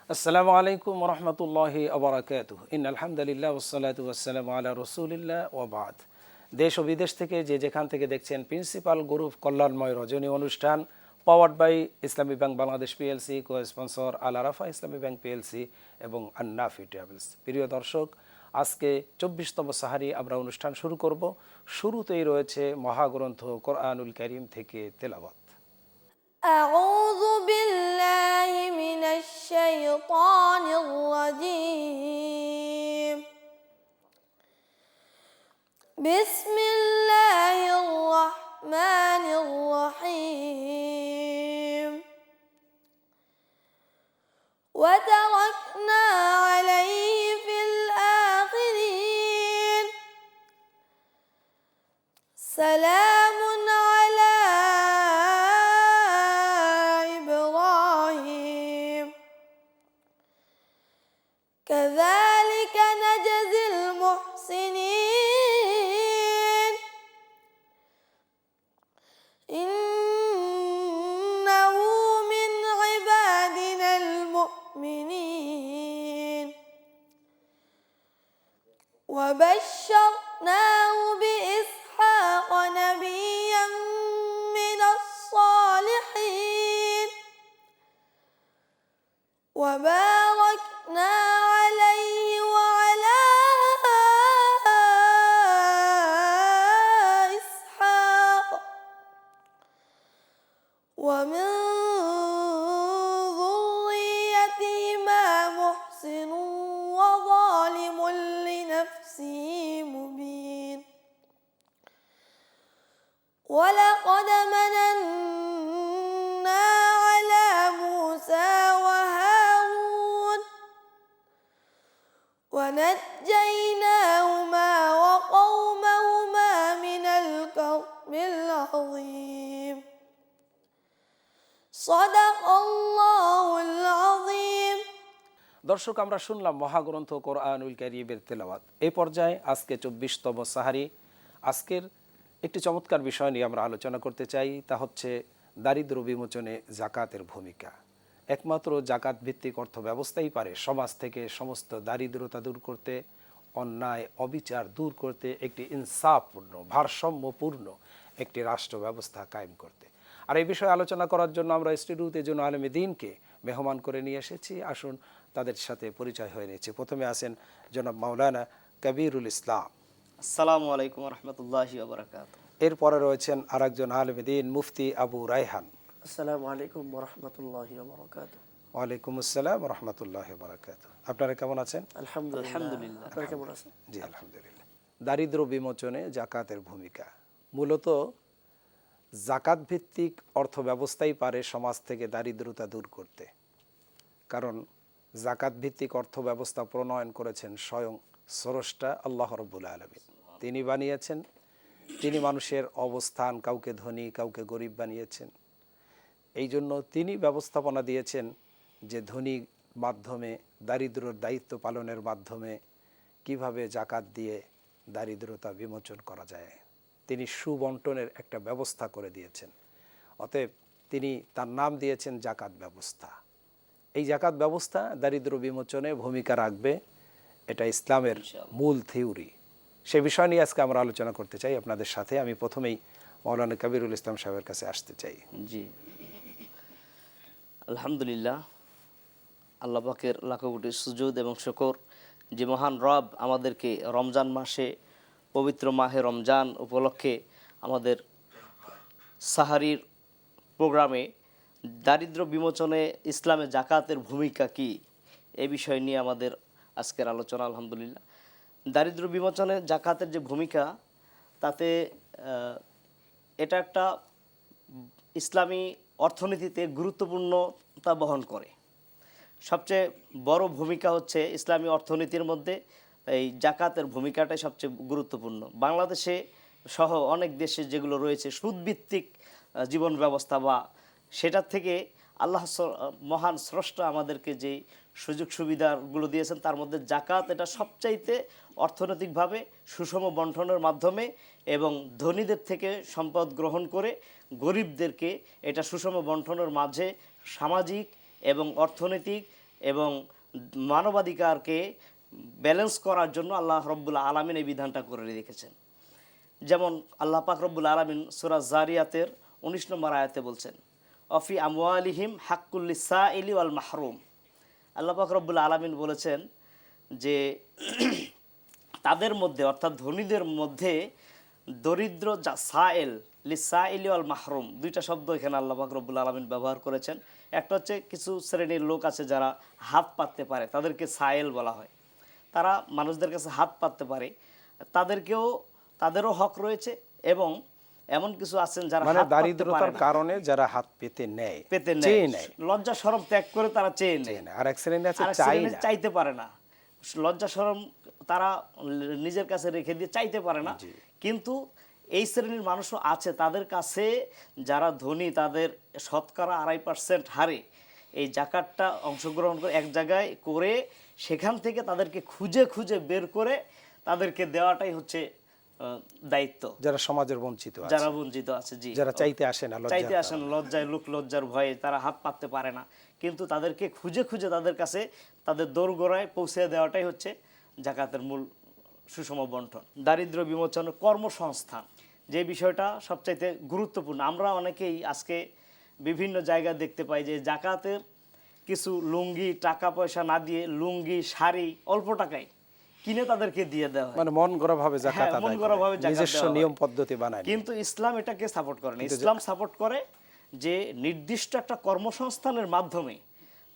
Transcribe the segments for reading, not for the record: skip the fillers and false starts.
আসসালামু আলাইকুম রহমতুল্লাহি আবরাকাতুহ আলহামদুলিল্লাহ ওয়াসসালাতু ওয়াসসালামু আলা রাসূলিল্লাহ ওয়া বাদ। দেশ ও বিদেশ থেকে যে যেখান থেকে দেখছেন প্রিন্সিপাল গ্রুপ কল্যাণময় রজনী অনুষ্ঠান powered by Islami bank Bangladesh PLC, co sponsor Al Arafah Islami bank PLC এবং আন্নাফি ট্রাভেলস। প্রিয় দর্শক, আজকে ২৪তম সাহারি আমরা অনুষ্ঠান শুরু করব। শুরুতেই রয়েছে মহাগ্রন্থ কোরআনুল কারীম থেকে তেলাওয়াত। أعوذ بالله من الشيطان الرجيم. بسم الله الرحمن الرحيم. وتركنا عليه في الآخرين. سلام على إبراهيم. كذلك نجزي المحسنين. إنه من عبادنا المؤمنين. وبشرناه بإسحاق نبيا من الصالحين. وباركنا عليه وعلى إسحاق ومن ذريتهما محسن وظالم لنفسه مبين. ولقد مننا على موسى وهارون ونجيناهما وقومهما من الكرب العظيم. صدق الله العظيم. দর্শক, আমরা শুনলাম মহাগ্রন্থ কোরআনুল কারীমের তেলাওয়াত। এই পর্যায়ে আজকে ২৪তম সাহারি। আজকের একটি চমৎকার বিষয় নিয়ে আমরা আলোচনা করতে চাই, তা হচ্ছে দারিদ্র্য বিমোচনে জাকাতের ভূমিকা। একমাত্র জাকাত ভিত্তিক অর্থ ব্যবস্থাই পারে সমাজ থেকে সমস্ত দারিদ্রতা দূর করতে, অন্যায় অবিচার দূর করতে, একটি ইনসাফপূর্ণ ভারসাম্যপূর্ণ একটি রাষ্ট্র ব্যবস্থা কায়েম করতে। আর এই বিষয়ে আলোচনা করার জন্য আমরা স্টুডিওতে জন আলেমে দ্বীনকে মেহমান করে নিয়ে এসেছি। আসুন তাদের সাথে পরিচয় হয়ে নিয়েছে। প্রথমে আছেন জনাব মাওলানা কবিরুল ইসলাম। আসসালামু আলাইকুম রহমতুল্লাহি ওয়া বারাকাতুহু। এরপরে রয়েছেন আরেকজন আলেমে দ্বীন মুফতি আবু রায়হান। আসসালামু আলাইকুম ওয়া রাহমাতুল্লাহি ওয়া বারাকাতুহু। ওয়ালাইকুম আসসালাম ওয়া রাহমাতুল্লাহি ওয়া বারাকাতুহু। আপনারা কেমন আছেন? আলহামদুলিল্লাহ। আপনারা কেমন আছেন? জি আলহামদুলিল্লাহ। দারিদ্র্য বিমোচনে জাকাতের ভূমিকা। মূলত জাকাত ভিত্তিক অর্থ ব্যবস্থাই পারে সমাজ থেকে দারিদ্রতা দূর করতে। কারণ জাকাত ভিত্তিক অর্থ ব্যবস্থা প্রণয়ন করেছেন স্বয়ং স্রষ্টা আল্লাহ রাব্বুল আলামিন। তিনি বানিয়েছেন, তিনি মানুষের অবস্থান কাউকে ধনী কাউকে গরিব বানিয়েছেন। এই জন্য তিনি ব্যবস্থাপনা দিয়েছেন যে ধনী মাধ্যমে দারিদ্র্যর দায়িত্ব পালনের মাধ্যমে কিভাবে জাকাত দিয়ে দারিদ্রতা বিমোচন করা যায়। তিনি সুবন্টনের একটা ব্যবস্থা করে দিয়েছেন। অতএব তিনি তার নাম দিয়েছেন জাকাত ব্যবস্থা। এই জাকাত ব্যবস্থা দারিদ্র বিমোচনে ভূমিকা রাখবে, এটা ইসলামের মূল থিওরি। সে বিষয় নিয়ে আজকে আমরা আলোচনা করতে চাই আপনাদের সাথে। আমি প্রথমেই মাওলানা কবিরুল ইসলাম সাহেবের কাছে আসতে চাই। জি, আলহামদুলিল্লাহ, আল্লাহ পাকের লাখো কোটি সুজুদ এবং শুকর যে মহান রব আমাদেরকে রমজান মাসে পবিত্র মাহে রমজান উপলক্ষে আমাদের সাহারির প্রোগ্রামে দারিদ্র্য বিমোচনে ইসলামে জাকাতের ভূমিকা কি, এই বিষয় নিয়ে আমাদের আজকের আলোচনা। আলহামদুলিল্লাহ, দারিদ্র্য বিমোচনে জাকাতের যে ভূমিকা, তাতে এটা একটা ইসলামী অর্থনীতিতে গুরুত্বপূর্ণতা বহন করে। সবচেয়ে বড় ভূমিকা হচ্ছে ইসলামী অর্থনীতির মধ্যে এই জাকাতের ভূমিকাটাই সবচেয়ে গুরুত্বপূর্ণ। বাংলাদেশে সহ অনেক দেশে যেগুলো রয়েছে সুদভিত্তিক জীবন ব্যবস্থা, বা সেটার থেকে আল্লাহ মহান স্রষ্টা আমাদেরকে যে সুযোগ সুবিধাগুলো দিয়েছেন তার মধ্যে জাকাত এটা সবচাইতে অর্থনৈতিকভাবে সুষম বন্টনের মাধ্যমে এবং ধনীদের থেকে সম্পদ গ্রহণ করে গরিবদেরকে এটা সুষম বন্টনের মাঝে সামাজিক এবং অর্থনৈতিক এবং মানবাধিকারকে ব্যালেন্স করার জন্য আল্লাহ রব্বুল আলামিন এই বিধানটা করে রেখেছেন। যেমন আল্লাহ পাক রব্বুল আলামিন সূরা জারিয়াতের 19 নম্বর আয়াতে বলছেন, অফি আমওয়ালিহিম হাক্কুল লিসাইলি ওয়াল মাহরুম। আল্লাহ পাক রব্বুল আলামিন বলেছেন যে তাদের মধ্যে অর্থাৎ ধনীদের মধ্যে দরিদ্র যা সাইল লিসাইলি ওয়াল মাহরুম, দুইটা শব্দ এখানে আল্লাহ পাক রব্বুল আলামিন ব্যবহার করেছেন। একটা হচ্ছে কিছু শ্রেণীর লোক আছে যারা হাত পাততে পারে, তাদেরকে সাইল বলা হয়। তারা মানুষদের কাছে হাত পাততে পারে, তাদেরও হক রয়েছে। এবং এমন কিছু আছেন যারা মানে হাত পাততে পারে দারিদ্রতার না, কারণে যারা হাত পেতে নেয়, চেয়ে নেয়, লজ্জা শরম ত্যাগ করে তারা চেয়ে নেয়। আর এক শ্রেণী আছে আর এক চাই শ্রেণী না। চাইতে পারে না, লজ্জা শরম তারা নিজের কাছে রেখে দিয়ে চাইতে পারে না। কিন্তু এই শ্রেণীর মানুষও আছে, তাদের কাছে যারা ধনী তাদের শতকরা 2.5% হারে এই জাকাতটা অংশগ্রহণ করে এক জায়গায় করে সেখান থেকে তাদেরকে খুঁজে খুঁজে বের করে তাদেরকে দেওয়াটাই হচ্ছে দায়িত্ব। যারা সমাজের বঞ্চিত আছে, যারা বঞ্চিত আছে, জি, যারা চাইতে আসে না, চাইতে আসেন লজ্জায়, লোক লজ্জার ভয়ে তারা হাত পাততে পারে না, কিন্তু তাদেরকে খুঁজে খুঁজে তাদের কাছে তাদের দোরগোড়ায় পৌঁছে দেওয়াটাই হচ্ছে জাকাতের মূল সুষম বন্টন। দারিদ্র্য বিমোচনের কর্মসংস্থান যে বিষয়টা সবচাইতে গুরুত্বপূর্ণ। আমরা অনেকেই আজকে বিভিন্ন জায়গায় দেখতে পাই যে জাকাতের কিছু লুঙ্গি টাকা পয়সা না দিয়ে লুঙ্গি শাড়ি অল্প টাকায় কিনে তাদেরকে দিয়ে দেওয়া হয়, মানে মন গড়া ভাবে জাকাত হ্যাঁ, আদায় মন করে, গড়া ভাবে জাকাত নিজস্ব দেওয়া হয়। নিয়ম পদ্ধতি বানায়। কিন্তু ইসলাম এটাকে সাপোর্ট করে না। ইসলাম সাপোর্ট করে যে নির্দিষ্ট একটা কর্মসংস্থানের মাধ্যমে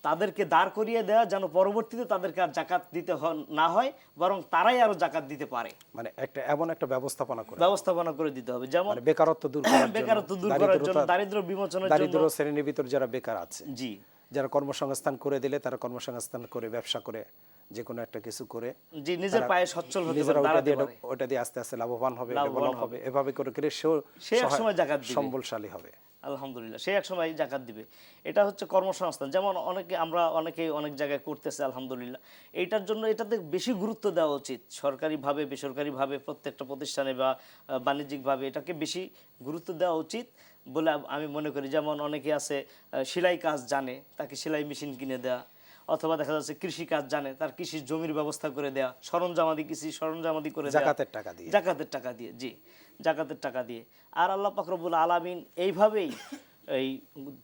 তাদেরকে দাঁড় করিয়ে দেওয়া, যেন পরবর্তীতে তাদেরকে আর জাকাত দিতে না হয়, বরং তারাই আরো জাকাত দিতে পারে। মানে এমন একটা ব্যবস্থাপনা করে দিতে হবে, যেমন মানে বেকারত্ব দূর করার জন্য, বেকারত্ব দূর করার জন্য, দারিদ্র্য বিমোচনের জন্য। দারিদ্র শ্রেণীর ভিতর যারা বেকার আছে, জি, যারা কর্মসংস্থান করে দিলে তারা কর্মসংস্থান করে, ব্যবসা করে, যে কোনো একটা কিছু করে, জি, নিজের পায়ে সচ্ছল হতে নিজেরা পারে, দাঁড়াতে পারে, ওটা দিয়ে আস্তে আস্তে লাভবান হবে, ডেভেলপ হবে। এভাবে করে করে সে এক সময় জাকাত দিবে, সম্বলশালী হবে। আলহামদুলিল্লাহ, সে এক সময় জাকাত দিবে। এটা হচ্ছে কর্মসংস্থান। যেমন আমরা অনেকেই অনেক জায়গায় করতেছে, আলহামদুলিল্লাহ। এইটার জন্য এটাতে বেশি গুরুত্ব দেওয়া উচিত, সরকারিভাবে বেসরকারিভাবে প্রত্যেকটা প্রতিষ্ঠানে বা বাণিজ্যিকভাবে এটাকে বেশি গুরুত্ব দেওয়া উচিত বলে আমি মনে করি। যেমন অনেকে আছে সেলাই কাজ জানে, তাকে সেলাই মেশিন কিনে দেওয়া, অথবা দেখা যাচ্ছে কৃষি কাজ জানে, তার কৃষির জমির ব্যবস্থা করে দেওয়া, কৃষি সরঞ্জামাদি করে দেওয়া, জাকাতের টাকা দিয়ে, জি, জাকাতের টাকা দিয়ে। আর আল্লাহ পাক রব্বুল আলামিন এইভাবেই এই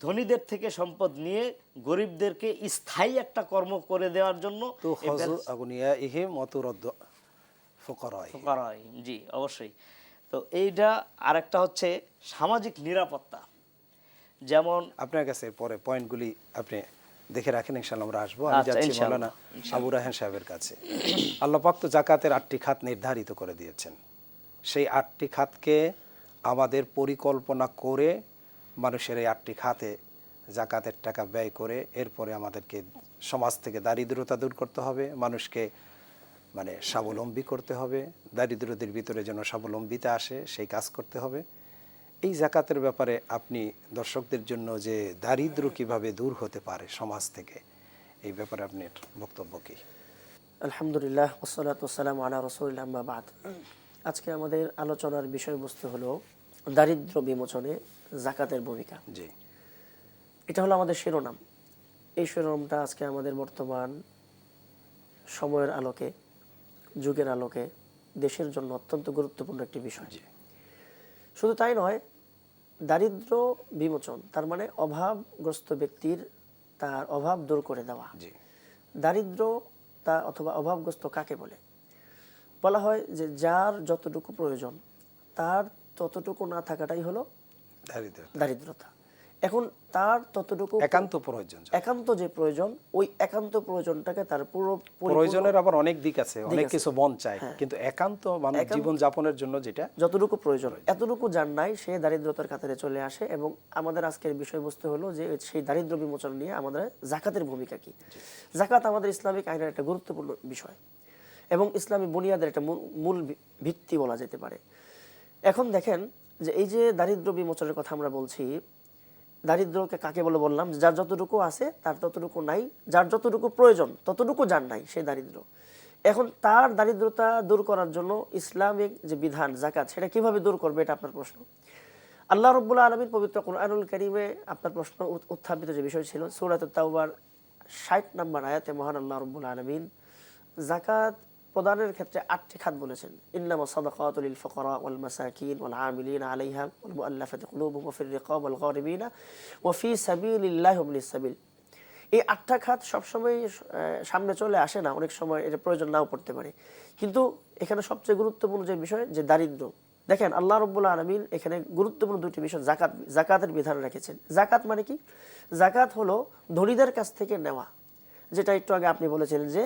ধনীদের থেকে সম্পদ নিয়ে গরিবদেরকে স্থায়ী একটা কর্ম করে দেওয়ার জন্য জি, অবশ্যই। তো এইটা আরেকটা হচ্ছে সামাজিক নিরাপত্তা। যেমন আপনার কাছে পরে পয়েন্টগুলি আপনি দেখে রাখেন, ইনশাআল্লাহ আমরা আসবো। আমি যাচ্ছি মাওলানা আবু রায়হান সাহেবের কাছে। আল্লাহ পাক তো জাকাতের 8টি খাত নির্ধারিত করে দিয়েছেন। সেই 8টি খাতকে আমাদের পরিকল্পনা করে মানুষের এই 8টি খাতে জাকাতের টাকা ব্যয় করে এরপরে আমাদেরকে সমাজ থেকে দারিদ্রতা দূর করতে হবে, মানুষকে মানে স্বাবলম্বী করতে হবে, দারিদ্রদের ভিতরে যেন স্বাবলম্বিতা আসে সেই কাজ করতে হবে। এই জাকাতের ব্যাপারে আপনি দর্শকদের জন্য যে দারিদ্র কিভাবে দূর হতে পারে সমাজ থেকে, এই ব্যাপারে আপনার বক্তব্য কি? আলহামদুলিল্লাহ, ওয়াসসালাতু ওয়াসসালামু আলা রাসূলিল্লাহ, আম্মা বাদ। আজকে আমাদের আলোচনার বিষয়বস্তু হলো দারিদ্র বিমোচনে জাকাতের ভূমিকা। জি, এটা হলো আমাদের শিরোনাম। এই শিরোনামটা আজকে আমাদের বর্তমান সময়ের আলোকে, যুগের আলোকে দেশের জন্য অত্যন্ত গুরুত্বপূর্ণ একটি বিষয়। শুধু তাই নয়, দারিদ্র বিমোচন তার মানে অভাবগ্রস্ত ব্যক্তির তার অভাব দূর করে দেওয়া। দারিদ্র অথবা অভাবগ্রস্ত কাকে বলে? বলা হয় যে যার যতটুকু প্রয়োজন তার ততটুকু না থাকাটাই হলো দারিদ্রতা। এখন তার ততটুকু একান্ত যে প্রয়োজন, ওই একান্ত প্রয়োজনটাকে তার পুরো প্রয়োজনের আবার অনেক দিক আছে, অনেক কিছু মন চায়, কিন্তু একান্ত মানব জীবন যাপনের জন্য যেটা যতটুকু প্রয়োজন এতটুকু যার নাই সে দারিদ্রতার কাতারে চলে আসে। এবং আমাদের আজকের বিষয়বস্তু হলো যে সেই দারিদ্র বিমোচন নিয়ে আমাদের জাকাতের ভূমিকা কি। জাকাত আমাদের ইসলামিক আইনের একটা গুরুত্বপূর্ণ বিষয় এবং ইসলামী বুনিয়াদের একটা মূল ভিত্তি বলা যেতে পারে। এখন দেখেন যে এই যে দারিদ্র বিমোচনের কথা আমরা বলছি, দারিদ্রকে কাকে বলে বললাম? যার যতটুকু আছে তার ততটুকু নাই, যার যতটুকু প্রয়োজন ততটুকু যার নাই সে দারিদ্র। এখন তার দারিদ্রতা দূর করার জন্য ইসলামিক যে বিধান জাকাত, সেটা কিভাবে দূর করবে, এটা আপনার প্রশ্ন। আল্লাহ রাব্বুল আলামিন পবিত্র কুরআনুল কারীমে আপনার প্রশ্ন উত্থাপিত যে বিষয় ছিল, সূরাতুত তাওবার 60 নম্বর আয়াতে মহান আল্লাহ রাব্বুল আলামিন যাকাত প্রদানের ক্ষেত্রে 8টি খাত বলেছেন। ইন্নামা সাদাকাতু লিল ফুকারা ওয়াল মাসাকিন ওয়াল আমিলিনা আলাইহা ওয়াল মুআল্লাফাতি কুলুবুহুম ওয়া ফির রিকাব ওয়াল গারিমিনা ওয়া ফি সাবিলিল্লাহি ওয়া ইবনিস সাবিল। এই 8টা খাত সবসময় সামনে চলে আসে না, অনেক সময় এটা প্রয়োজন নাও পড়তে পারে। কিন্তু এখানে সবচেয়ে গুরুত্বপূর্ণ যে বিষয় যে দারিদ্র, দেখেন আল্লাহ রাব্বুল আলামিন এখানে গুরুত্বপূর্ণ দুটি বিষয় যাকাতের বিধান রেখেছেন। যাকাত মানে কি? যাকাত হলো ধনীদের কাছ থেকে নেওয়া, যেটা একটু আগে আপনি বলেছিলেন যে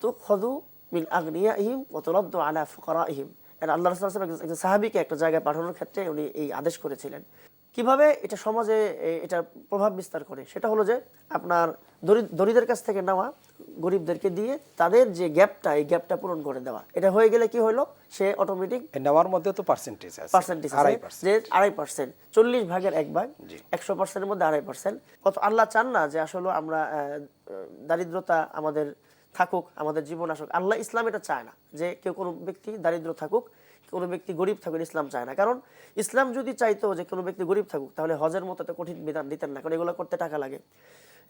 তুখযু মিন আগনিয়াহিম ওয়া তুরাদ্দু আলা ফুকারাইহিম। আল্লাহ রাসূল সাল্লাল্লাহু আলাইহি ওয়াসাল্লাম একজন সাহাবীকে একটা জায়গায় পাঠানোর ক্ষেত্রে উনি এই আদেশ করেছিলেন। কিভাবে এটা সমাজে এটা প্রভাব বিস্তার করে, সেটা হলো যে আপনার দরিদ্রদের কাছ থেকে নেওয়া, গরিবদেরকে দিয়ে তাদের যে গ্যাপটা, এই গ্যাপটা পূরণ করে দেওয়া। এটা হয়ে গেলে কি হলো, সে অটোমেটিক নেওয়ার মধ্যে তো পার্সেন্টেজ আছে, পার্সেন্টেজ আছে যে 2.5%, 40 ভাগের 1 ভাগ, 100%-এর মধ্যে 2.5%। কত আল্লাহ চান না যে আসলে আমরা দারিদ্রতা আমাদের থাকুক, আমাদের জীবন আসুক। আল্লাহ ইসলাম এটা চায় না যে কেউ কোনো ব্যক্তি দারিদ্র থাকুক, কোনো ব্যক্তি গরিব থাকুক, ইসলাম চায় না। কারণ ইসলাম যদি চাইতো যে কোনো ব্যক্তি গরিব থাকুক, তাহলে হজের মতো একটা কঠিন বিধান দিতেন না, কারণ এগুলো করতে টাকা লাগে।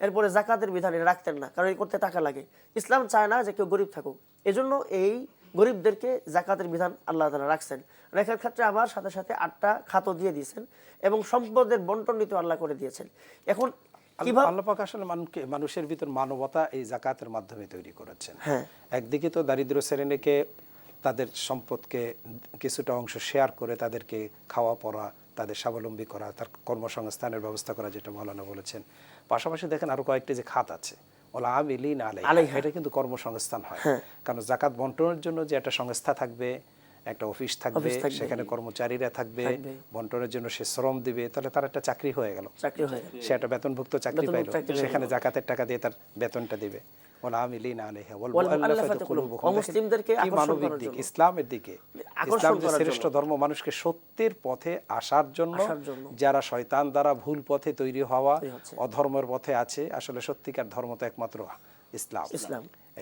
এরপরে জাকাতের বিধান এটা রাখতেন না, কারণ এই করতে টাকা লাগে। ইসলাম চায় না যে কেউ গরিব থাকুক, এজন্য এই গরিবদেরকে জাকাতের বিধান আল্লাহ তাআলা রাখছেন। রেখার ক্ষেত্রে আবার সাথে সাথে 8টা খাতও দিয়ে দিয়েছেন এবং সম্পদের বন্টন নীতি আল্লাহ করে দিয়েছেন। এখন কিভাবে আল্লাহ পাক আসলে মানুষের ভিতর মানবতা এই যাকাতের মাধ্যমে তৈরি করেছেন। হ্যাঁ, একদিকে তো দারিদ্র শ্রেণীকে তাদের সম্পদকে কিছুটা অংশ শেয়ার করে তাদেরকে খাওয়া পড়া, তাদের স্বাবলম্বী করা, তার কর্মসংস্থানের ব্যবস্থা করা, যেটা মাওলানা বলেছেন। পাশাপাশি দেখেন আরো কয়েকটি যে খাত আছে, ওলা আমিলিনা আলাইহা, এটা কিন্তু কর্মসংস্থান হয়। কারণ যাকাত বন্টনের জন্য যে একটা সংস্থা থাকবে, একটা অফিস থাকবে, সেখানে কর্মচারীরা থাকবে, বন্টনের জন্য সে শ্রম দিবে, তাহলে তার একটা চাকরি হয়ে গেল, সে একটা বেতনভুক্ত চাকরি পাইল, সেখানে যাকাতের টাকা দিয়ে তার বেতনটা দিবে। ওলা আমিলিনা আলাইহা ওয়াল মুআল্লাফাতি কুলুবুহুম, অমুসলিমদেরকে মানবিক দিক, ইসলামের দিকে, ইসলাম যে শ্রেষ্ঠ ধর্ম, মানুষকে সত্যের পথে আসার জন্য, যারা শয়তান দ্বারা ভুল পথে তৈরি হওয়া অধর্মের পথে আছে, আসলে সত্যিকার ধর্ম তো একমাত্র ইসলাম।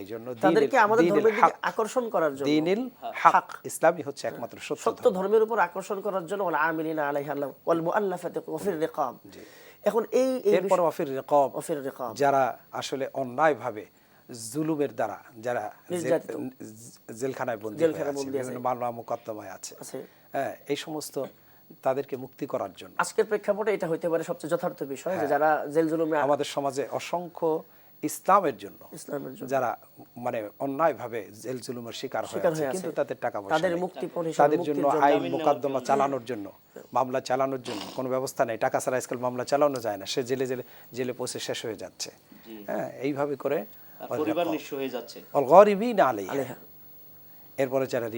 এই জন্য তাদেরকে আমাদের ধর্মের দিকে আকর্ষণ করার জন্য, দ্বীনুল হক, ইসলামই হচ্ছে একমাত্র সত্য ধর্মের উপর আকর্ষণ করার জন্য ওয়াল আমিলিনা আলাইহা ওয়াল মুআল্লাফাতি ওয়া ফির রিকাব। এখন এরপর ওয়া ফির রিকাব, যারা আসলে অন্যায়ভাবে জুলুমের দ্বারা যারা জেলখানায় বন্দী আছে, মামলা মোকদ্দমায় আছে, হ্যাঁ, এই সমস্ত তাদেরকে মুক্তি করার জন্য আজকের প্রেক্ষাপটে এটা হইতে পারে সবচেয়ে যথার্থ বিষয় যে যারা জেল জুলুমে, আমাদের সমাজে অসংখ্য ইসলামের জন্য যারা মানে অন্যায়ভাবে জেল জুলুমের শিকার হয়ে আছে, কিন্তু তাদের টাকা পয়সা, তাদের জন্য আইন মোকদ্দমা চালানোর জন্য, মামলা চালানোর জন্য কোনো ব্যবস্থা নেই। টাকা ছাড়া আজকাল মামলা চালানো যায় না, সে জেলে পৌঁছে শেষ হয়ে যাচ্ছে। হ্যাঁ, এইভাবে করে পরিবার নিঃস্ব হয়ে যাচ্ছে। ওয়াল গারিমিনা আলাইহা, এরপরে যারা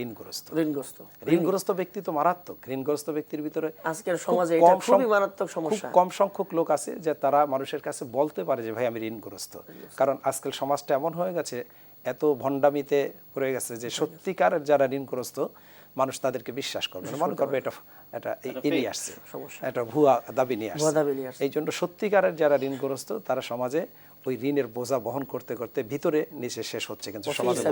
ঋণগ্রস্ত ব্যক্তি তো মারাত্মক। ঋণগ্রস্ত ব্যক্তির ভিতরে আজকের সমাজে এটা খুবই মারাত্মক সমস্যা। খুব কম সংখ্যক লোক আছে যে তারা মানুষের কাছে বলতে পারে যে ভাই আমি ঋণগ্রস্ত। কারণ আজকাল সমাজটা এমন হয়ে গেছে, এত ভণ্ডামিতে পড়ে গেছে যে সত্যিকারের যারা ঋণগ্রস্ত মানুষ তাদেরকে বিশ্বাস করবে না, মনে করবে এটা নিয়ে আসছে, এটা ভুয়া দাবি নিয়ে আসছে। এই জন্য সত্যিকারের যারা ঋণগ্রস্ত তারা সমাজে ওই ঋণের বোঝা বহন করতে করতে ভিতরে নিচে শেষ হচ্ছে, কিন্তু সমাজে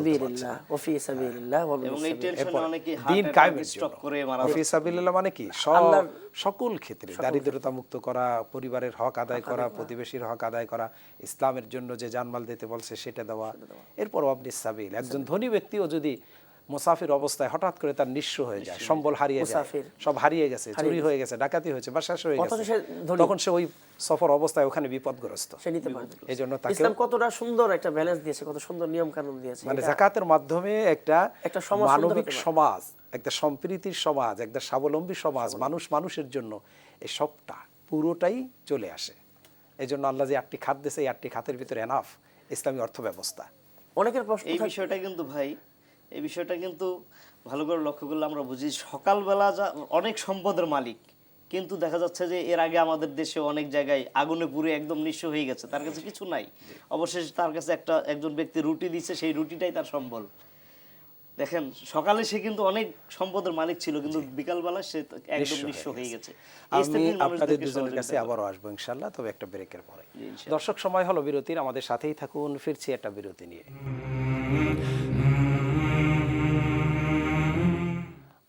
মানে কি সকল ক্ষেত্রে দারিদ্রতা মুক্ত করা, পরিবারের হক আদায় করা, প্রতিবেশীর হক আদায় করা, ইসলামের জন্য যে জানমাল দিতে বলছে সেটা দেওয়া। এরপর আপনি সাবিল, একজন ধনী ব্যক্তিও যদি মুসাফির অবস্থায় হঠাৎ করে তার নিঃস্ব হয়ে যায়, সম্বল হারিয়ে যায়, সব হারিয়ে গেছে, চুরি হয়ে গেছে, ডাকাতি হয়েছে বা শেষ হয়ে গেছে, তখন সে ওই সফর অবস্থায় ওখানে বিপদগ্রস্ত। এই জন্য ইসলাম কতটা সুন্দর একটা ব্যালেন্স দিয়েছে, কত সুন্দর নিয়ম কানুন দিয়েছে। মানে যাকাতের মাধ্যমে একটা মানবিক সমাজ, একটা সম্প্রীতির সমাজ, একটা স্বাবলম্বী সমাজ, মানুষের জন্য এই সবটা পুরোটাই চলে আসে। এই জন্য আল্লাহ যে 8টি খাত দিয়েছে, এই 8টি খাতের ভিতরে এনাফ ইসলামী অর্থ ব্যবস্থা। অনেকের প্রশ্ন, এই বিষয়টা কিন্তু ভাই, এই বিষয়টা কিন্তু ভালো করে লক্ষ্য করলে আমরা বুঝি, সকালবেলা যা অনেক সম্পদের মালিক, কিন্তু দেখা যাচ্ছে যে এর আগে আমাদের দেশে অনেক জায়গায় আগুনে পুড়ে একদম নিঃস্ব হয়ে গেছে, তার কাছে কিছু নাই, অবশেষে তার কাছে একজন ব্যক্তি রুটি দিচ্ছে, সেই রুটিটাই তার সম্বল। দেখেন, সকালে সে কিন্তু অনেক সম্পদের মালিক ছিল, কিন্তু বিকালবেলা সে একদম নিঃস্ব হয়ে গেছে। আমি আপনাদের দুজনের কাছে আবারও আসবো ইনশাআল্লাহ, তবে একটা ব্রেকের পরে। দর্শক, সময় হলো বিরতির, আমাদের সাথেই থাকুন, ফিরছি একটা বিরতি নিয়ে।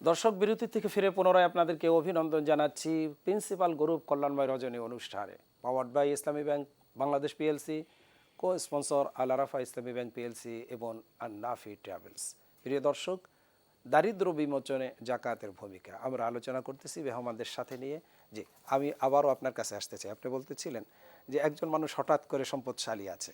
দর্শক, বিরতি থেকে ফিরে পুনরায় আপনাদেরকে অভিনন্দন জানাচ্ছি প্রিন্সিপাল গ্রুপ কল্যাণময় রজনী অনুষ্ঠানে, powered by Islami bank Bangladesh PLC, co sponsor Al Arafah Islami bank PLC এবং নাফি ট্রাভেলস। প্রিয় দর্শক, দারিদ্র বিমোচনে জাকাতের ভূমিকা আমরা আলোচনা করতেছি মেহমানদের সাথে নিয়ে। যে আমি আবারও আপনার কাছে আসতে চাই, আপনি বলতেছিলেন যে একজন মানুষ হঠাৎ করে সম্পদশালী আছে,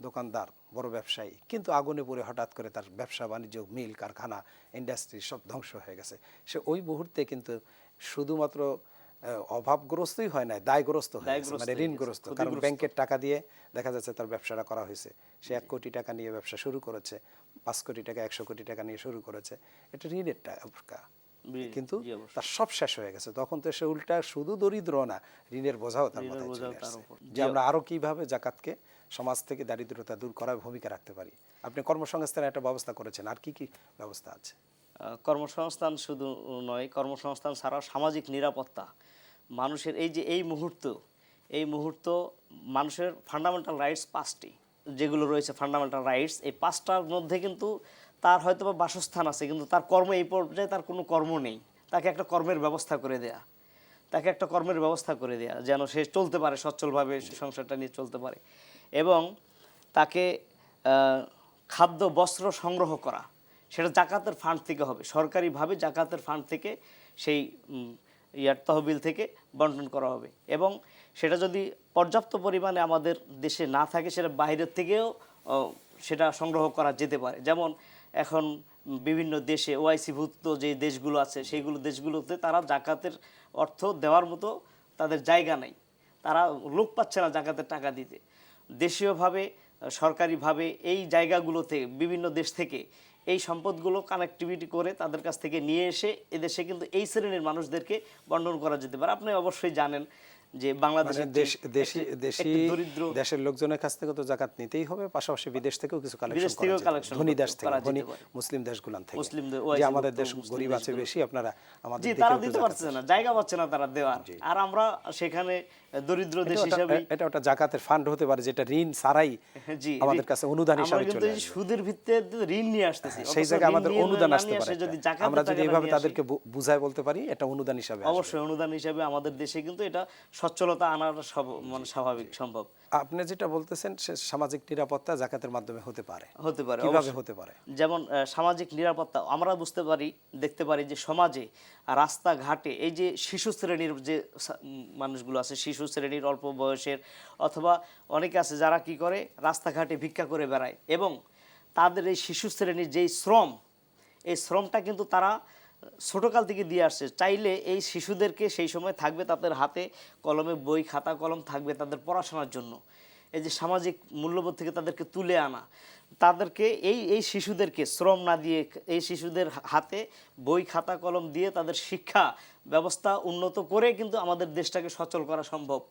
দোকানদার, বড় ব্যবসায়ী, কিন্তু আগুনে পুড়ে হঠাৎ করে তার ব্যবসা বাণিজ্য, মিল, কারখানা, ইন্ডাস্ট্রি সব ধ্বংস হয়ে গেছে। সে ওই মুহূর্তে কিন্তু শুধুমাত্র অভাবগ্রস্তই হয় না, দায়গ্রস্ত হয়ে গেছে, মানে ঋণগ্রস্ত। কারণ ব্যাংকের টাকা দিয়ে দেখা যাচ্ছে তার ব্যবসাটা করা হয়েছে, সে 1 কোটি টাকা নিয়ে ব্যবসা শুরু করেছে, 5 কোটি টাকা, 100 কোটি টাকা নিয়ে শুরু করেছে, এটা ঋণের টাকা, কিন্তু তার সব শেষ হয়ে গেছে। তখন তো সে উল্টা শুধু দরিদ্র না, ঋণের বোঝাও তার মাথায় চলে আসছে। যে আমরা আরো কিভাবে জাকাতকে সমাজ থেকে দারিদ্রতা দূর করার ভূমিকা রাখতে পারি। আপনি কর্মসংস্থানের একটা ব্যবস্থা করেছেন, আর কি কি ব্যবস্থা আছে? কর্মসংস্থান শুধু নয়, কর্মসংস্থান ছাড়াও সামাজিক নিরাপত্তা, মানুষের এই যে এই মুহূর্ত মানুষের ফান্ডামেন্টাল রাইটস 5টি যেগুলো রয়েছে, ফান্ডামেন্টাল রাইটস, এই 5টার মধ্যে কিন্তু তার হয়তো বা বাসস্থান আছে, কিন্তু তার কর্ম এই পর্যায়ে তার কোনো কর্ম নেই। তাকে একটা কর্মের ব্যবস্থা করে দেয়া, যেন সে চলতে পারে সচ্ছলভাবে, সংসারটা নিয়ে চলতে পারে। এবং তাকে খাদ্য বস্ত্র সংগ্রহ করা, সেটা জাকাতের ফান্ড থেকে হবে, সরকারিভাবে জাকাতের ফান্ড থেকে সেই তহবিল থেকে বন্টন করা হবে। এবং সেটা যদি পর্যাপ্ত পরিমাণে আমাদের দেশে না থাকে, সেটা বাইরের থেকেও সেটা সংগ্রহ করা যেতে পারে। যেমন এখন বিভিন্ন দেশে ওআইসিভুক্ত যে দেশগুলো আছে, সেইগুলো দেশগুলোতে তারা জাকাতের অর্থ দেওয়ার মতো তাদের জায়গা নেই, তারা লোক পাচ্ছে না জাকাতের টাকা দিতে। দেশীয়ভাবে, সরকারিভাবে এই জায়গাগুলোতে বিভিন্ন দেশ থেকে এই সম্পদগুলো কানেক্টিভিটি করে তাদের কাছ থেকে নিয়ে এসে এদেশে কিন্তু এই শ্রেণীর মানুষদেরকে বন্টন করা যেতে পারে। আপনি অবশ্যই জানেন যে বাংলাদেশের দরিদ্র দেশের লোকজনের কাছ থেকে তো জাকাত নিতেই হবে, পাশাপাশি বিদেশ থেকেও কিছু কালেকশন, ধনী দেশ থেকে, ধনী মুসলিম দেশগুলোন থেকে, যে আমাদের দেশ গরিব আছে বেশি, আপনারা আমাদের তারা দিতে পারছে না, জায়গা পাচ্ছে না তারা দেওয়ার, আর আমরা সেখানে দরিদ্র দেশ হিসেবে এটা একটা জাকাতের ফান্ড হতে পারে, যেটা ঋণ ছাড়াই আমাদের কাছে অনুদান হিসেবে চলে আসে। সুদের ভিত্তিতে ঋণ নিয়ে আসতেছি, সেই জায়গায় আমাদের অনুদান আসতে পারে। আমরা যদি এইভাবে তাদেরকে বুঝায় বলতে পারি, এটা অনুদান হিসেবে, অবশ্যই অনুদান হিসেবে আমাদের দেশে কিন্তু এটা সচ্ছলতা আনার মানে স্বাভাবিক সম্ভব। আপনি যেটা বলতেছেন সে সামাজিক নিরাপত্তা জাকাতের মাধ্যমে হতে পারে। কিভাবে হতে পারে? যেমন সামাজিক নিরাপত্তা আমরা দেখতে পারি যে সমাজে, রাস্তাঘাটে এই যে শিশু শ্রেণীর যে মানুষগুলো আছে, শিশু শ্রেণীর অল্প বয়সের, অথবা অনেকে আছে যারা কি করে রাস্তাঘাটে ভিক্ষা করে বেড়ায়, এবং তাদের এই শিশু শ্রেণীর যেই শ্রম, এই শ্রমটা কিন্তু তারা ছোটকাল থেকে দিয়ে আসছে। চাইলে এই শিশুদেরকে সেই সময় থাকবে তাদের হাতে কলমে বই, খাতা কলম থাকবে তাদের পড়াশোনার জন্য। এই যে সামাজিক মূল্যবোধ থেকে তাদেরকে তুলে আনা, তাদেরকে এই শিশুদেরকে শ্রম না দিয়ে এই শিশুদের হাতে বই, খাতা কলম দিয়ে তাদের শিক্ষা ব্যবস্থা উন্নত করে কিন্তু আমাদের দেশটাকে সচল করা সম্ভব।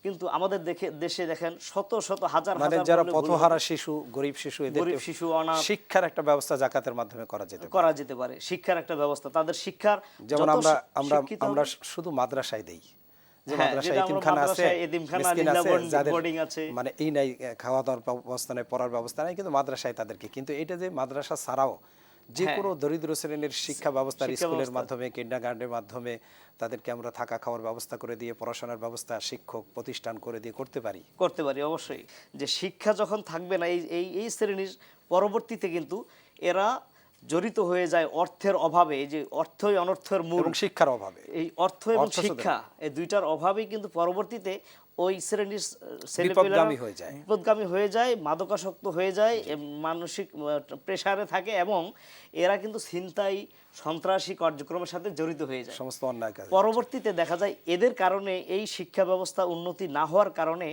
কিন্তু আমাদের দেশে দেখেন শত শত হাজার মানে যারা পথহারা শিশু, গরিব শিশু, এদেরকে শিক্ষার একটা ব্যবস্থা জাকাতের মাধ্যমে করা যেতে পারে। শিক্ষার একটা ব্যবস্থা, তাদের শিক্ষার, যেমন আমরা শুধু মাদ্রাসায় দেই, যে মাদ্রাসায় এতিমখানা আছে, মিসকিন আছে, যাদের মানে এই নাই, খাওয়া দাওয়ার ব্যবস্থা নাই, পড়ার ব্যবস্থা নাই, কিন্তু মাদ্রাসায় তাদেরকে, কিন্তু এটা যে মাদ্রাসা ছাড়াও যে কোনো দরিদ্র শ্রেণীর শিক্ষা ব্যবস্থার, স্কুলের মাধ্যমে, কিন্ডারগার্টেনের মাধ্যমে তাদেরকে আমরা থাকা খাওয়ার ব্যবস্থা করে দিয়ে, পড়াশোনার ব্যবস্থা, শিক্ষক প্রতিষ্ঠান করে দিয়ে করতে পারি। অবশ্যই। যে শিক্ষা যখন থাকবে না এই শ্রেণীর, পরবর্তীতে কিন্তু এরা জড়িত হয়ে যায় অর্থের অভাবে। এই যে অর্থই অনর্থের মূল, এবং শিক্ষার অভাবে, এই অর্থ এবং শিক্ষা, এই দুইটার অভাবেই কিন্তু পরবর্তীতে ওই শ্রেণীর বিপদগামী হয়ে যায়, মাদকাসক্ত হয়ে যায়, মানসিক প্রেসারে থাকে, এবং এরা কিন্তু ছিনতাই, সন্ত্রাসী কার্যক্রমের সাথে জড়িত হয়ে যায়, সমস্ত অন্যায় কাজ। পরবর্তীতে দেখা যায় এদের কারণে, এই শিক্ষা ব্যবস্থা উন্নতি না হওয়ার কারণে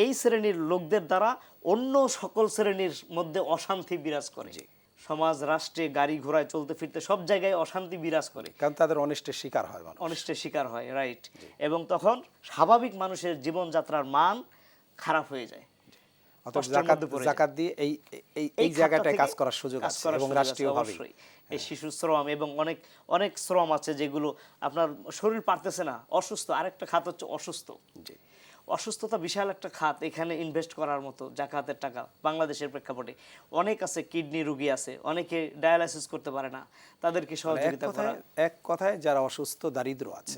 এই শ্রেণীর লোকদের দ্বারা অন্য সকল শ্রেণীর মধ্যে অশান্তি বিরাজ করে। সমাজ, রাষ্ট্রে, গাড়ি ঘোড়ায় চলতে ফিরতে সব জায়গায় অশান্তি বিরাজ করে, কারণ তাদের অনিষ্টের শিকার হয়, রাইট। এবং তখন স্বাভাবিক মানুষের জীবনযাত্রার মান খারাপ হয়ে যায়। জাকাত দিয়ে এই জায়গাটায় কাজ করার সুযোগ আছে, এবং রাষ্ট্রীয়ভাবে এই শিশু শ্রম এবং অনেক শ্রম আছে যেগুলো আপনার শরীর পারতেছে না, অসুস্থ। আরেকটা খাত হচ্ছে অসুস্থ। অসুস্থতা বিশাল একটা খাত, এখানে ইনভেস্ট করার মতো জাকাতের টাকা বাংলাদেশের প্রেক্ষাপটে অনেক আছে। কিডনি রোগী আছে, অনেকে ডায়ালাইসিস করতে পারে না, তাদেরকে সহযোগিতা করা। এক কথায় যারা অসুস্থ দারিদ্র আছে,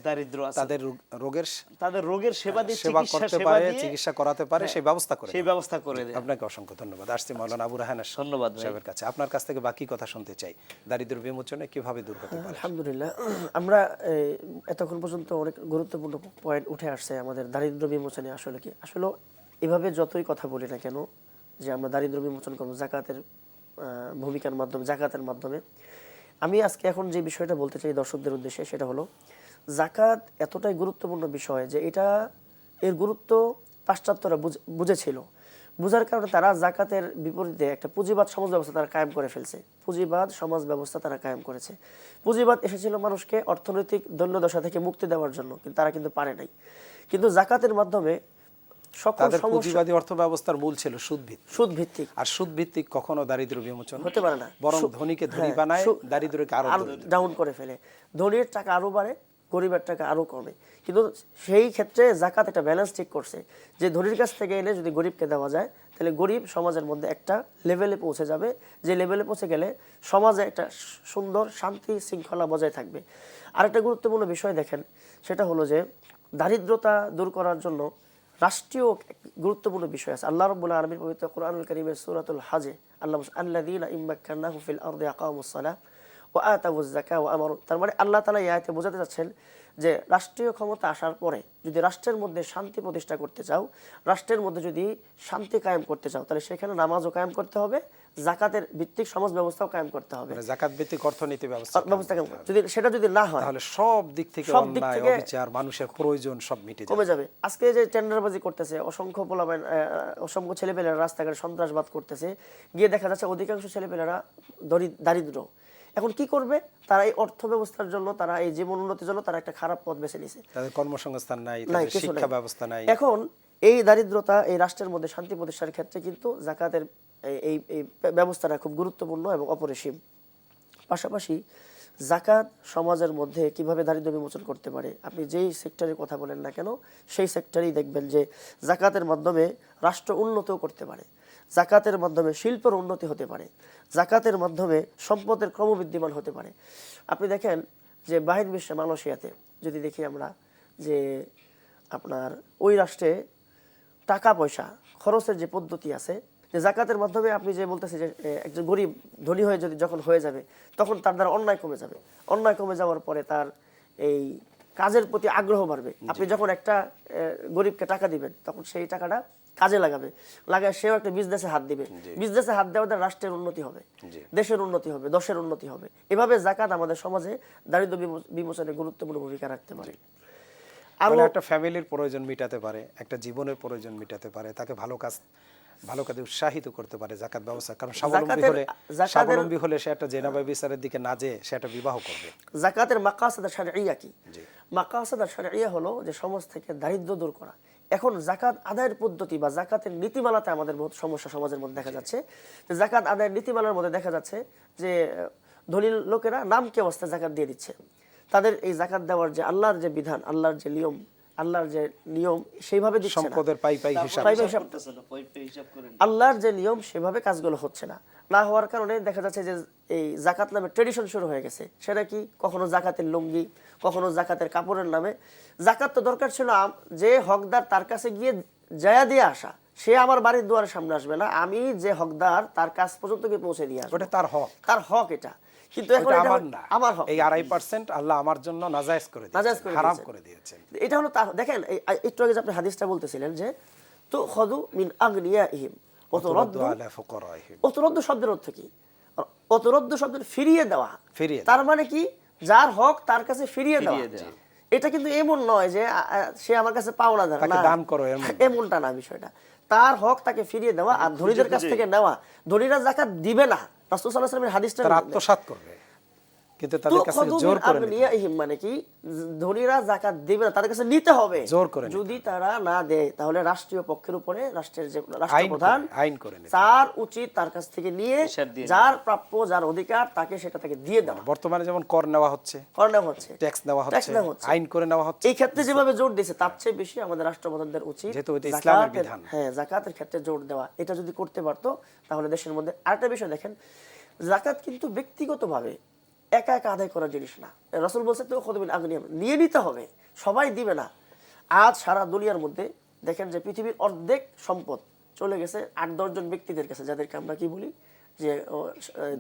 তাদের রোগের সেবা দিয়ে সেবা চিকিৎসা করতে সেবা পারে, দিয়ে চিকিৎসা করাতে পারে, সেই ব্যবস্থা করে সেই দেয়। ব্যবস্থা করে দেয়। আপনাকে অসংখ্য ধন্যবাদ। আসছি মাওলানা আবু রায়হান ধন্যবাদ ভাই। সাহেবের কাছে। আপনার কাছ থেকে বাকি কথা শুনতে চাই, দারিদ্র বিমোচনে কিভাবে দূর হতে পারে? আলহামদুলিল্লাহ, আমরা এতক্ষণ পর্যন্ত অনেক গুরুত্বপূর্ণ পয়েন্ট উঠে আসছে আমাদের দারিদ্র বিমোচনে। আসলে কি, আসলে এভাবে যতই কথা বলি না কেন যে আমরা দারিদ্র বিমোচন করবো জাকাতের ভূমিকার মাধ্যমে, জাকাতের মাধ্যমে, আমি আজকে এখন যে বিষয়টা বলতে চাই দর্শকদের উদ্দেশ্যে, সেটা হলো জাকাত এতটাই গুরুত্বপূর্ণ বিষয় যে এর গুরুত্ব পাশ্চাত্যরা বুঝেছিল। বুঝার কারণে তারা জাকাতের বিপরীতে একটা পুঁজিবাদ সমাজ ব্যবস্থা তারা কায়েম করে ফেলছে। পুঁজিবাদ সমাজ ব্যবস্থা তারা কায়েম করেছে। পুঁজিবাদ এসেছিল মানুষকে অর্থনৈতিক দৈন্যদশা থেকে মুক্তি দেওয়ার জন্য, কিন্তু তারা কিন্তু পারে নাই। কিন্তু জাকাতের মাধ্যমে সকল পুঁজিবাদী অর্থ ব্যবস্থার মূল ছিল সুদ ভিত্তিক, আর সুদ ভিত্তিক কখনো দারিদ্র বিমোচন হতে পারে না, বরং ধনীকে ধনী বানায়, দারিদ্রকে আরো ডাউন করে ফেলে। ধনীর টাকা আরো বাড়ে, গরিবের টাকা আরো কমে। কিন্তু সেই ক্ষেত্রে জাকাত একটা ব্যালেন্স ঠিক করছে যে ধনীর কাছ থেকে এনে যদি গরিবকে দেওয়া যায়, তাহলে গরিব সমাজের মধ্যে একটা লেভেলে পৌঁছে যাবে, যে লেভেলে পৌঁছে গেলে সমাজে একটা সুন্দর শান্তি শৃঙ্খলা বজায় থাকবে। আরেকটা গুরুত্বপূর্ণ বিষয় দেখেন, সেটা হলো যে দারিদ্রতা দূর করার জন্য রাষ্ট্রীয় গুরুত্বপূর্ণ বিষয় আছে। আল্লাহ রাব্বুল আলামিন পবিত্র কুরআনুল কারীমের সূরাতুল হজে আল্লাহ আল্লাযীনা ইম্মাক্কানাহু ফিল আরদি আকামুস সালাহ ওয়া আতাউয যাকাহ ওয়া আমারু, তার মানে আল্লাহ তাআলা এই আয়াতে বোঝাতে চাচ্ছেন যে রাষ্ট্রীয় ক্ষমতা আসার পরে যদি রাষ্ট্রের মধ্যে শান্তি প্রতিষ্ঠা করতে চাও, রাষ্ট্রের মধ্যে যদি শান্তি কায়েম করতে চাও, তাহলে সেখানে নামাজও কায়েম করতে হবে, জাকাতের ভিত্তিক সমাজ ব্যবস্থাও কায়েম করতে হবে, জাকাত ভিত্তিক অর্থনীতি ব্যবস্থা যদি সেটা যদি না হয়, তাহলে সব দিক থেকে অন্যায়, অবিচার, মানুষের প্রয়োজন সব মিটে কমে যাবে। আজকে যে টেন্ডারবাজি করতেছে, অসংখ্য পোলাপাইন, অসংখ্য ছেলেপেলেরা রাস্তাঘাটে সন্ত্রাসবাদ করতেছে, গিয়ে দেখা যাচ্ছে অধিকাংশ ছেলেপেলেরা দারিদ্র। এখন কি করবে? তারা এই অর্থ ব্যবস্থার জন্য, তারা এই জীবন উন্নতির জন্য তারা একটা খারাপ পথ বেছে নিছে, তাদের কর্মসংস্থান নাই, তাদের শিক্ষা ব্যবস্থা নাই। এখন এই দারিদ্রতা, এই রাষ্ট্রের মধ্যে শান্তি প্রতিষ্ঠার ক্ষেত্রে কিন্তু জাকাতের এই ব্যবস্থাটা খুব গুরুত্বপূর্ণ এবং অপরিসীম। পাশাপাশি জাকাত সমাজের মধ্যে কিভাবে দারিদ্র বিমোচন করতে পারে, আপনি যেই সেক্টরের কথা বলেন না কেন, সেই সেক্টরেই দেখবেন যে জাকাতের মাধ্যমে রাষ্ট্র উন্নতও করতে পারে, জাকাতের মাধ্যমে শিল্পের উন্নতি হতে পারে, জাকাতের মাধ্যমে সম্পদের ক্রমবৃদ্ধিমান হতে পারে। আপনি দেখেন যে বহির্বিশ্বে মালয়েশিয়াতে যদি দেখি আমরা, যে আপনার ওই রাষ্ট্রে টাকা পয়সা খরচের যে পদ্ধতি আছে, যে জাকাতের মাধ্যমে আপনি যে বলতেছে যে একজন গরিব ধনী হয়ে যখন হয়ে যাবে, তখন তার দ্বারা অন্যায় কমে যাবে। অন্যায় কমে যাওয়ার পরে তার এই কাজের প্রতি আগ্রহ বাড়বে। আপনি যখন একটা গরিবকে টাকা দিবেন, তখন সেই টাকাটা কাজে লাগায় সেও একটা বিজনেসে হাত দিবে। বিজনেসে হাত দেওয়া দ্বারা রাষ্ট্রের উন্নতি হবে, দেশের উন্নতি হবে, দশের উন্নতি হবে। এভাবে জাকাত আমাদের সমাজে দারিদ্র বিমোচনে গুরুত্বপূর্ণ ভূমিকা রাখতে পারে। আর একটা ফ্যামিলির প্রয়োজন মিটাতে পারে, একটা জীবনের প্রয়োজন মিটাতে পারে, তাকে ভালো কাজে উৎসাহিত করতে পারে জাকাত ব্যবস্থা। কারণ স্বাবলম্বী হলে সে একটা জেনাবা বিচারের দিকে না যেয়ে সে একটা বিবাহ করবে। জাকাতের মাকাসাদ শারঈয়া কি? মাকাসাদ শারঈয়া হলো যে সমাজ থেকে দারিদ্র দূর করা। এখন জাকাত আদায়ের পদ্ধতি বা জাকাতের নীতিমালাতে আমাদের বহুত সমস্যা সমাজের মধ্যে দেখা যাচ্ছে। যে জাকাত আদায়ের নীতিমালার মধ্যে দেখা যাচ্ছে যে ধনী লোকেরা নামকে অবস্থায় জাকাত দিয়ে দিচ্ছে। তাদের এই জাকাত দেওয়ার যে আল্লাহর যে বিধান, আল্লাহর যে নিয়ম সেইভাবে দিচ্ছে না, সম্পদের পাই হিসাব আল্লাহর যে নিয়ম সেভাবে কাজগুলো হচ্ছে না হওয়ার কারণে দেখা যাচ্ছে যে এই জাকাত নামে ট্রেডিশন শুরু হয়ে গেছে। সেটা কি? কখনো জাকাতের লুঙ্গি, কখনো জাকাতের কাপড়ের নামে। জাকাত তো দরকার ছিল যে হকদার তার কাছে গিয়ে জায়া দিয়ে আসা, সে আমার বাড়ির দুয়ারের সামনে আসবে না, আমি যে হকদার তার কাছ পর্যন্ত গিয়ে পৌঁছে দিয়ে আসবো, ওটা তার হক এটা। কিন্তু এখন আমার হক, এই 2.5% আল্লাহ আমার জন্য নাজায়েজ করে দিয়েছেন, হারাম করে দিয়েছেন। এটা হলো দেখেন একটু আগে আপনি হাদিসটা বলতেছিলেন যে তো খদু মিন আগনিয়াহিম অতরদ্দ শব্দের অর্থ কি? অতরদ্দ শব্দের ফিরিয়ে দেওয়া। তার মানে কি? যার হক তার কাছে ফিরিয়ে দেওয়া। এটা কিন্তু এমন নয় যে সে আমার কাছে পাওনাদার, এমনটা না বিষয়টা। তার হক তাকে ফিরিয়ে দেওয়া, আর ধনীদের কাছ থেকে নেওয়া। ধনীরা জাকাত দিবে না, রাসূল সাল্লাল্লাহু আলাইহি ওয়াসাল্লামের হাদিসটা আত্মসাৎ করবে, কিন্তু তাদের কাছে তুখযু জোর মিন করে নিতে হবে। আগনিয়াইহিম মানে কি, ধনীরা যাকাত দিবে না, তাদের কাছে নিতে হবে। জোর করে নিতে যদি তারা না দেয় তাহলে রাষ্ট্রীয় পক্ষের উপরে, রাষ্ট্রের যে আইন রাষ্ট্রপ্রধান, করে- আইন করে নিতে হবে। তার উচিত তার কাছ থেকে নিয়ে হিসাব দিয়ে যার প্রাপ্য, যার অধিকার, তাকে সেটা তাকে দিয়ে দেওয়া। বর্তমানে যেমন কর নেওয়া হচ্ছে, করানো হচ্ছে, ট্যাক্স নেওয়া ট্যাক্স হচ্ছে, নেওয়া হচ্ছে। আইন করে নেওয়া হচ্ছে। এই ক্ষেত্রে যেভাবে জোর দিয়েছে তার চেয়ে বেশি আমাদের রাষ্ট্রপ্রধানদের উচিত যেহেতু এটা ইসলামের যাকাতের- বিধান। হ্যাঁ, যাকাতের ক্ষেত্রে জোর দেওয়া। এটা যদি করতে পারতো তাহলে দেশের মধ্যে। আরেকটা বিষয় দেখেন, যাকাত কিন্তু ব্যক্তিগতভাবে একা একা আদায় করার জিনিস না। রাসূল বলছে তো খুযু মিন আগনিয়াহিম, নিয়ে নিতে হবে, সবাই দিবে না। আজ সারা দুনিয়ার মধ্যে দেখেন যে পৃথিবীর অর্ধেক সম্পদ চলে গেছে 8-10 জন ব্যক্তিদের কাছে, যাদেরকে আমরা কি বলি যে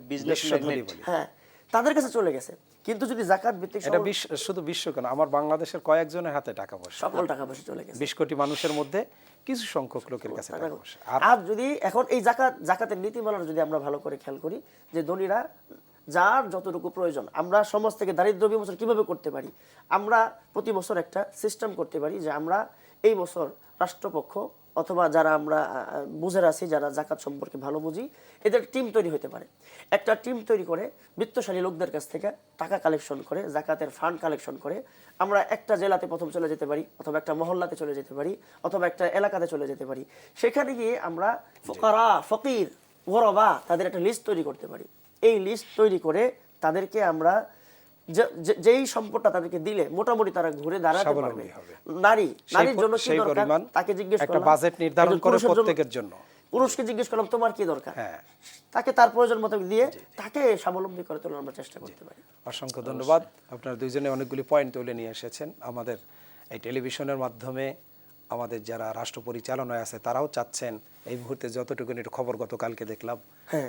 বিজনেস বিশ্বধনী বলি। হ্যাঁ, তাদের কাছে চলে গেছে। কিন্তু যদি যাকাত ভিত্তিক এটা শুধু বিশ্ব কেন, আমার বাংলাদেশের কয়েকজনের হাতে টাকা পয়সা, সকল টাকা পয়সা চলে গেছে। 20 কোটি মানুষের মধ্যে কিছু সংখ্যক লোকের কাছে টাকা পয়সা। আর আর যদি এখন এই যাকাতের নীতিমালার যদি আমরা ভালো করে খেয়াল করি, যে ধনীরা যার যতটুকু প্রয়োজন, আমরা সমাজ থেকে দারিদ্র্য বিমোচন কিভাবে করতে পারি, আমরা প্রতি বছর একটা সিস্টেম করতে পারি যে আমরা এই বছর রাষ্ট্রপক্ষ অথবা যারা আমরা বুঝে আছি, যারা যাকাত সম্পর্কে ভালো বুঝি, এদের টিম তৈরি হতে পারে। একটা টিম তৈরি করে বিত্তশালী লোকদের কাছ থেকে টাকা কালেকশন করে, যাকাতের ফান্ড কালেকশন করে আমরা একটা জেলাতে প্রথম চলে যেতে পারি, অথবা একটা মহল্লাতে চলে যেতে পারি, অথবা একটা এলাকাতে চলে যেতে পারি। সেখানে গিয়ে আমরা ফুকারা, ফকির, গরবা, তাদের একটা লিস্ট তৈরি করতে পারি। এই লিস্ট তৈরি করে তাদেরকে আমরা যেই সম্পদটা তাদেরকে দিলে মোটামুটি তারা ঘুরে দাঁড়াতে পারবে। স্বাবলম্বী হবে। নারীর জন্য কি সেই দরকার পরিমাণ তাকে জিজ্ঞেস একটা করলাম, বাজেট নির্ধারণ একজন করে পুরুষের প্রত্যেকের জন্য। পুরুষকে জিজ্ঞেস করলাম তোমার কি দরকার, হ্যাঁ। তাকে তার প্রয়োজন মতো দিয়ে তাকে স্বাবলম্বী করে তোলার আমরা চেষ্টা করতে পারি। অসংখ্য ধন্যবাদ। আপনারা দুইজনে অনেকগুলি পয়েন্ট তুলে নিয়ে এসেছেন। আমাদের এই টেলিভিশনের মাধ্যমে আমাদের যারা রাষ্ট্র পরিচালনায় আছে তারাও চাচ্ছেন এই মুহূর্তে যতটুকু একটু খবর গতকালকে দেখলাম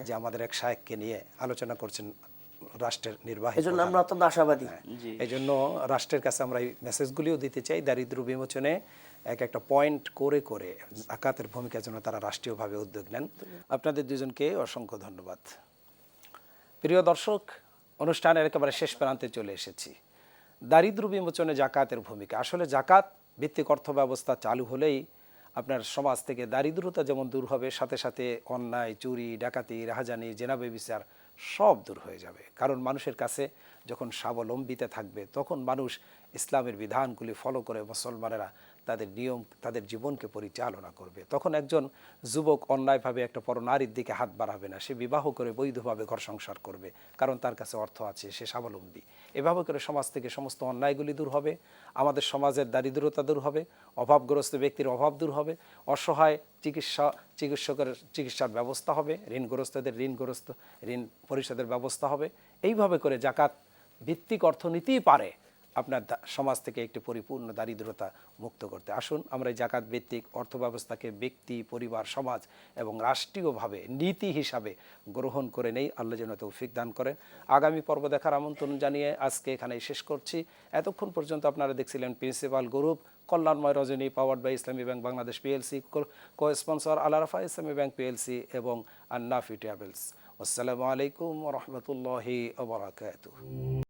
যে আমাদের এক শায়েখকে নিয়ে আলোচনা করছেন রাষ্ট্রের নির্বাহী এই জন্য প্রধান। আমরা অত্যন্ত আশাবাদী। এই জন্য রাষ্ট্রের কাছে আমরা এই মেসেজগুলিও দিতে চাই, দারিদ্র বিমোচনে এক একটা পয়েন্ট করে করে যাকাতের ভূমিকার জন্য তারা রাষ্ট্রীয়ভাবে উদ্যোগ নেন। আপনাদের দুজনকে অসংখ্য ধন্যবাদ। প্রিয় দর্শক, অনুষ্ঠানের একেবারে শেষ প্রান্তে চলে এসেছি। দারিদ্র বিমোচনে যাকাতের ভূমিকা। আসলে যাকাত ভিত্তিক অর্থ ব্যবস্থা চালু হলেই আপনার সমাজ থেকে দারিদ্রতা যেমন দূর হবে, সাথে সাথে অন্যায়, চুরি, ডাকাতি, রাহাজানি, জেনাবে বিচার সব দূর হয়ে যাবে। কারণ মানুষের কাছে যখন স্বাবলম্বিতা থাকবে তখন মানুষ ইসলামের বিধানগুলি ফলো করে মুসলমানেরা তাদের নিয়ম, তাদের জীবনকে পরিচালনা করবে। তখন একজন যুবক অন্যায়ভাবে একটা পরনারীর দিকে হাত বাড়াবে না, সে বিবাহ করে বৈধভাবে ঘর সংসার করবে, কারণ তার কাছে অর্থ আছে, সে স্বাবলম্বী। এভাবে করে সমাজ থেকে সমস্ত অন্যায়গুলি দূর হবে, আমাদের সমাজের দারিদ্রতা দূর হবে, অভাবগ্রস্ত ব্যক্তির অভাব দূর হবে, অসহায় চিকিৎসকের চিকিৎসার ব্যবস্থা হবে, ঋণগ্রস্তদের ঋণ পরিশোধের ব্যবস্থা হবে। এইভাবে করে যাকাত ভিত্তিক অর্থনীতি পারে আপনার সমাজ থেকে একটি পরিপূর্ণ দারিদ্রতা মুক্ত করতে। আসুন আমরা এই যাকাত ভিত্তিক অর্থ ব্যবস্থাকে ব্যক্তি, পরিবার, সমাজ এবং রাষ্ট্রীয়ভাবে নীতি হিসাবে গ্রহণ করে নেই। আল্লাহ যেন তৌফিক দান করেন। আগামী পর্ব দেখার আমন্ত্রণ জানিয়ে আজকে এখানেই শেষ করছি। এতক্ষণ পর্যন্ত আপনারা দেখছিলেন প্রিন্সিপাল গ্রুপ, কল্যাণময় রজনী, powered by Islami bank Bangladesh PLC, co sponsor Al Arafah Islami bank PLC এবং আন্নাফি ট্রাভেলস। আসসালামু আলাইকুম ওয়া রাহমাতুল্লাহি ওয়া বারাকাতুহু।